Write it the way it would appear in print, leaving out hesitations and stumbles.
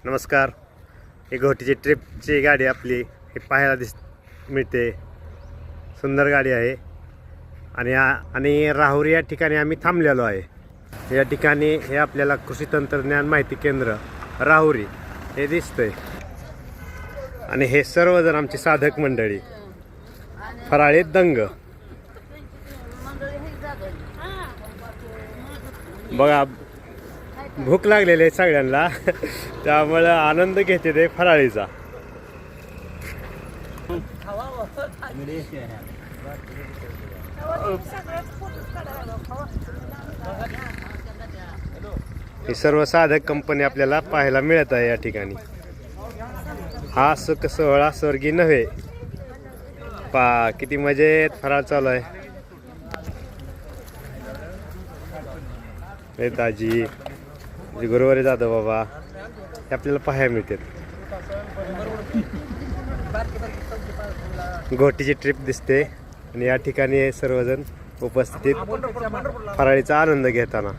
नमस्कार. ही घोटीची ट्रिपची गाडी आपली हे पाहायला मिळते. सुंदर गाडी आहे आणि राहुरी या ठिकाणी आम्ही थांबलेलो आहे. या ठिकाणी हे आपल्याला कृषी तंत्रज्ञान माहिती केंद्र राहुरी हे दिसतंय आणि हे सर्वजण आमची साधक मंडळी फराळी दंग बघा. भूक लागलेली आहे सगळ्यांना त्यामुळे आनंद घेते ते फराळीचा. ही सर्व साधक कंपनी आपल्याला पाहायला मिळत आहे या ठिकाणी. हा सुख सोहळा स्वर्गी नव्हे. पा किती मजेत फराळ चालू आहे. दाजी गुरुवारी जाधव बाबा हे आपल्याला पाहायला मिळते. घोटीची ट्रिप दिसते आणि या ठिकाणी सर्वजण उपस्थित फराळीचा आनंद घेताना.